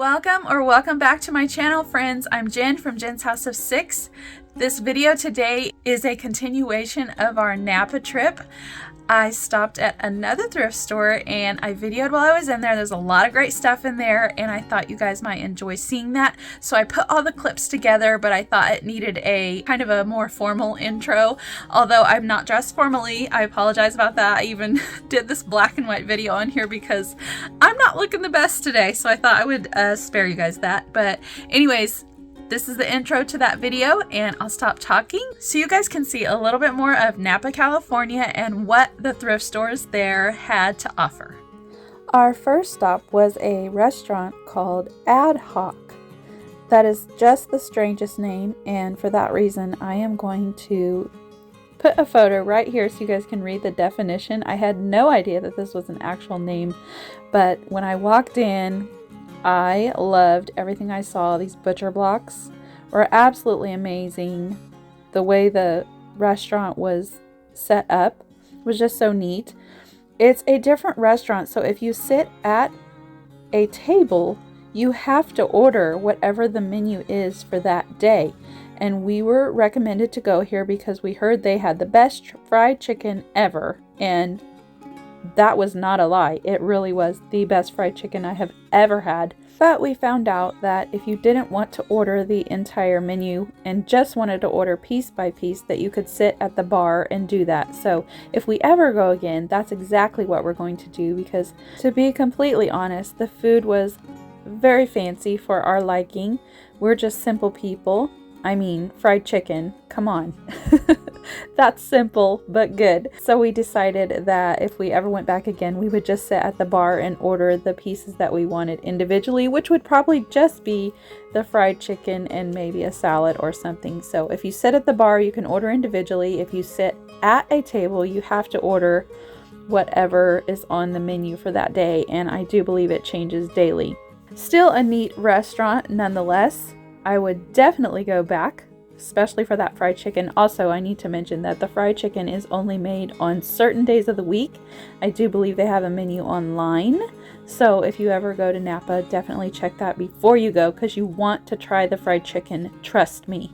Welcome back to my channel, friends. I'm Jen from Jen's House of Six. This video today is a continuation of our Napa trip. I stopped at another thrift store and I videoed while I was in there. There's a lot of great stuff in there and I thought you guys might enjoy seeing that. So I put all the clips together, but I thought it needed a kind of a more formal intro. Although I'm not dressed formally, I apologize about that. I even did this black and white video on here because I'm not looking the best today. So I thought I would spare you guys that. But anyways, this is the intro to that video and I'll stop talking so you guys can see a little bit more of Napa, California and what the thrift stores there had to offer. Our first stop was a restaurant called Ad Hoc. That is just the strangest name, and for that reason I am going to put a photo right here so you guys can read the definition. I had no idea that this was an actual name, but when I walked in, I loved everything I saw. These butcher blocks were absolutely amazing. The way the restaurant was set up was just so neat. It's a different restaurant, so if you sit at a table, you have to order whatever the menu is for that day. And we were recommended to go here because we heard they had the best fried chicken ever. And that was not a lie. It really was the best fried chicken I have ever had. But we found out that if you didn't want to order the entire menu and just wanted to order piece by piece, that you could sit at the bar and do that. So if we ever go again, that's exactly what we're going to do, because to be completely honest, the food was very fancy for our liking. We're just simple people. I mean, fried chicken, come on. That's simple but good. So we decided that if we ever went back again, we would just sit at the bar and order the pieces that we wanted individually, which would probably just be the fried chicken and maybe a salad or something. So if you sit at the bar, you can order individually. If you sit at a table, you have to order whatever is on the menu for that day, and I do believe it changes daily. Still a neat restaurant nonetheless. I would definitely go back, especially for that fried chicken. Also, I need to mention that the fried chicken is only made on certain days of the week. I do believe they have a menu online. So if you ever go to Napa, definitely check that before you go because you want to try the fried chicken. Trust me.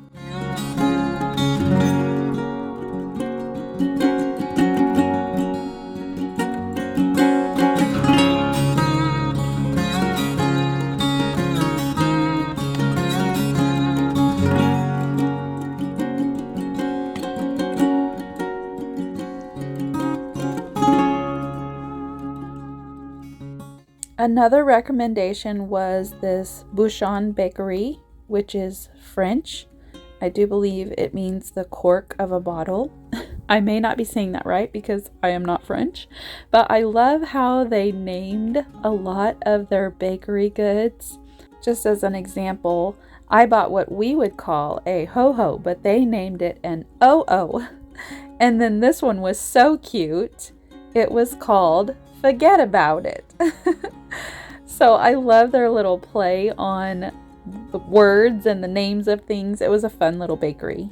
Another recommendation was this Bouchon Bakery, which is French. I do believe it means the cork of a bottle. I may not be saying that right because I am not French, but I love how they named a lot of their bakery goods. Just as an example, I bought what we would call a ho-ho, but they named it an oh-oh. And then this one was so cute. It was called Forget About It. So I love their little play on the words and the names of things. It was a fun little bakery.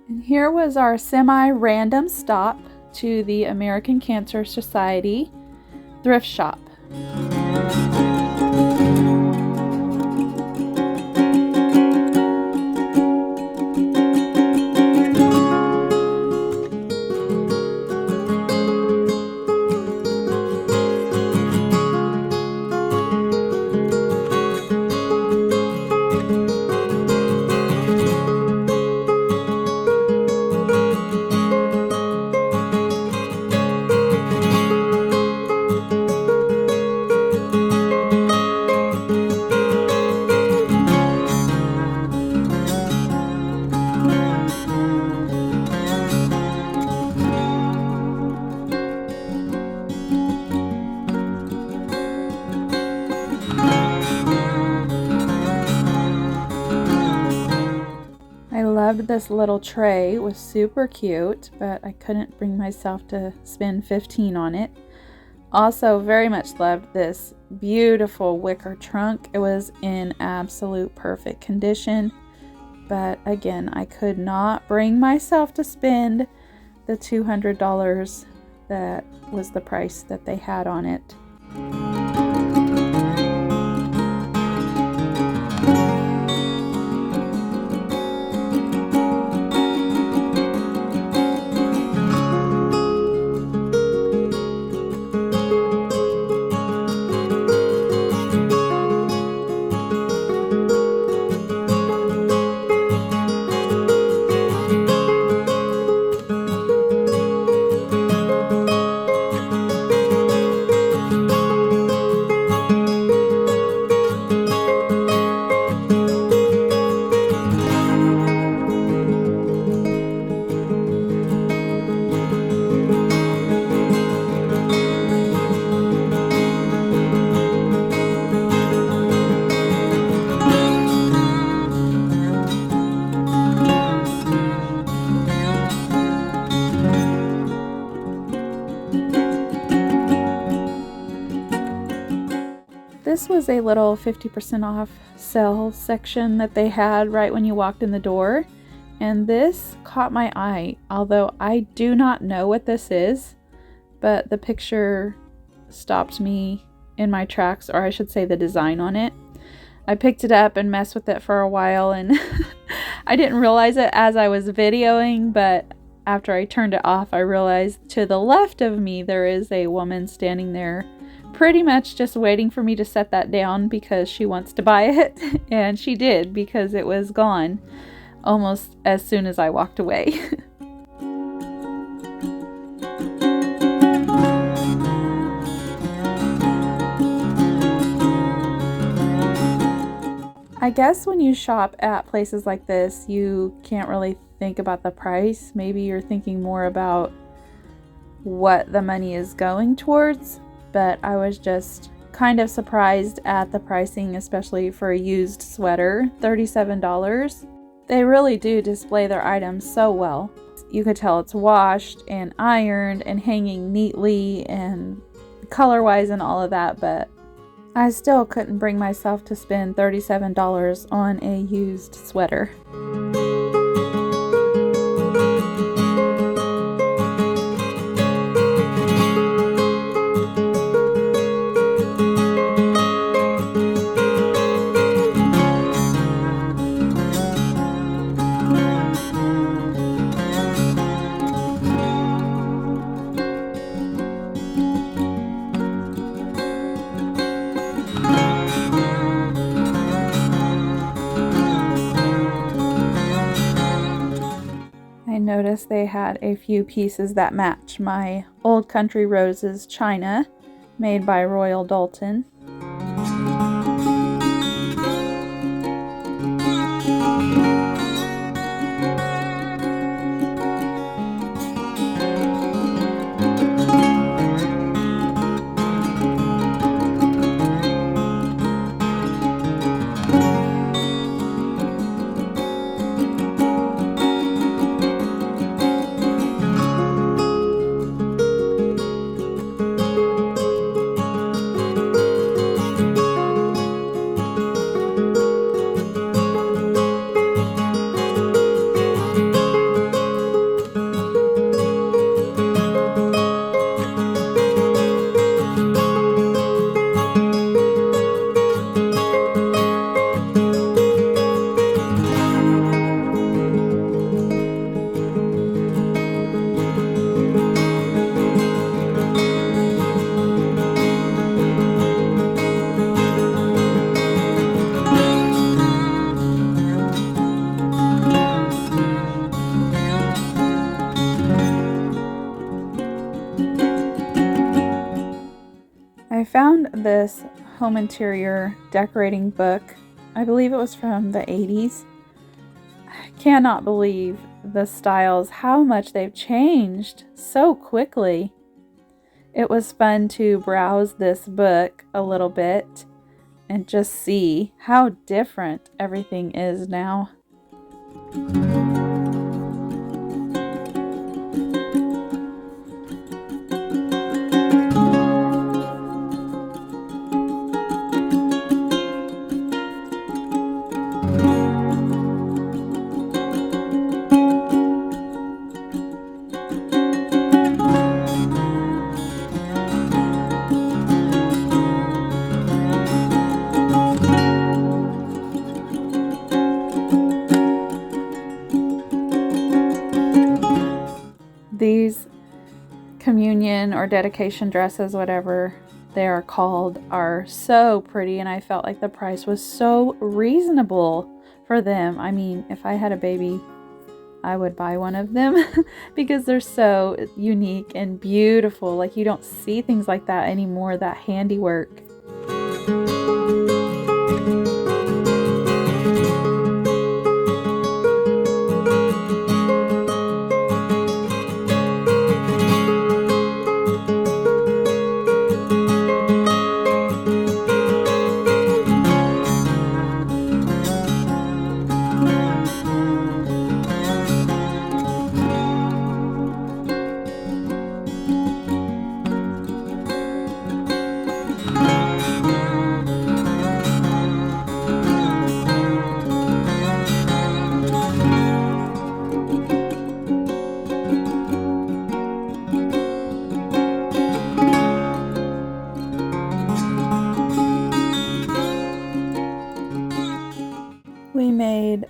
And here was our semi-random stop to the American Cancer Society thrift shop. Loved this little tray. It was super cute, but I couldn't bring myself to spend $15 on it. Also very much loved this beautiful wicker trunk. It was in absolute perfect condition, but again, I could not bring myself to spend the $200 that was the price that they had on it. this was a little 50% off sale section that they had right when you walked in the door. And this caught my eye, although I do not know what this is, but the picture stopped me in my tracks, or I should say the design on it. I picked it up and messed with it for a while, and I didn't realize it as I was videoing, but after I turned it off, I realized to the left of me there is a woman standing there pretty much just waiting for me to set that down because she wants to buy it. And she did, because it was gone almost as soon as I walked away. I guess when you shop at places like this, you can't really think about the price. Maybe you're thinking more about what the money is going towards, but I was just kind of surprised at the pricing, especially for a used sweater, $37. They really do display their items so well. You could tell it's washed and ironed and hanging neatly and color-wise and all of that, but I still couldn't bring myself to spend $37 on a used sweater. I noticed they had a few pieces that match my Old Country Roses china made by Royal Doulton. I found this home interior decorating book. I believe it was from the 80s. I cannot believe the styles, how much they've changed so quickly. It was fun to browse this book a little bit and just see how different everything is now. These communion or dedication dresses, whatever they are called, are so pretty, and I felt like the price was so reasonable for them. I mean, if I had a baby, I would buy one of them because they're so unique and beautiful. Like, you don't see things like that anymore, that handiwork.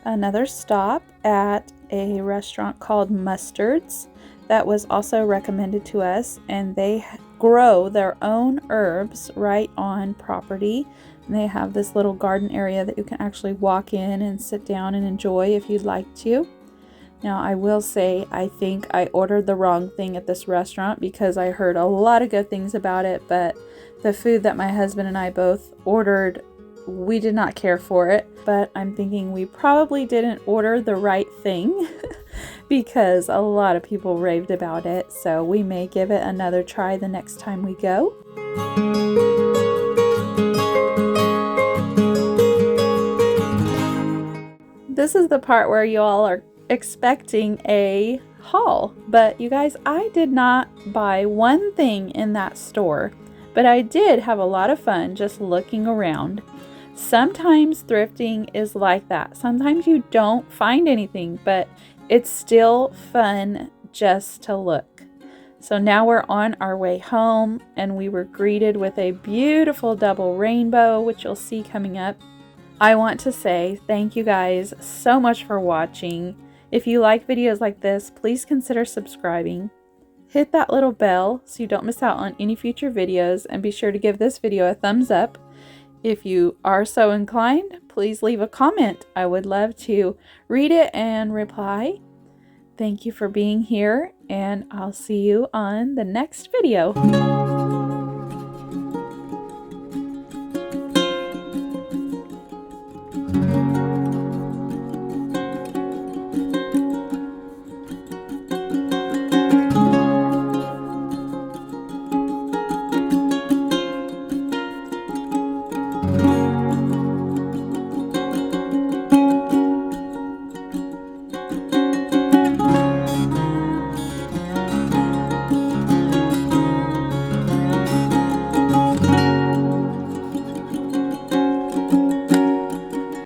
another stop at a restaurant called Mustard's that was also recommended to us, and they grow their own herbs right on property. And they have this little garden area that you can actually walk in and sit down and enjoy if you'd like to. Now, I will say, I think I ordered the wrong thing at this restaurant because I heard a lot of good things about it, but the food that my husband and I both ordered, we did not care for it. But I'm thinking we probably didn't order the right thing because a lot of people raved about it. So we may give it another try the next time we go. This is the part where you all are expecting a haul, but you guys, I did not buy one thing in that store, but I did have a lot of fun just looking around. Sometimes thrifting is like that. Sometimes you don't find anything, but it's still fun just to look. So now we're on our way home, and we were greeted with a beautiful double rainbow, which you'll see coming up. I want to say thank you guys so much for watching. If you like videos like this, please consider subscribing. Hit that little bell so you don't miss out on any future videos, and be sure to give this video a thumbs up. If you are so inclined, please leave a comment. I would love to read it and reply. Thank you for being here, and I'll see you on the next video.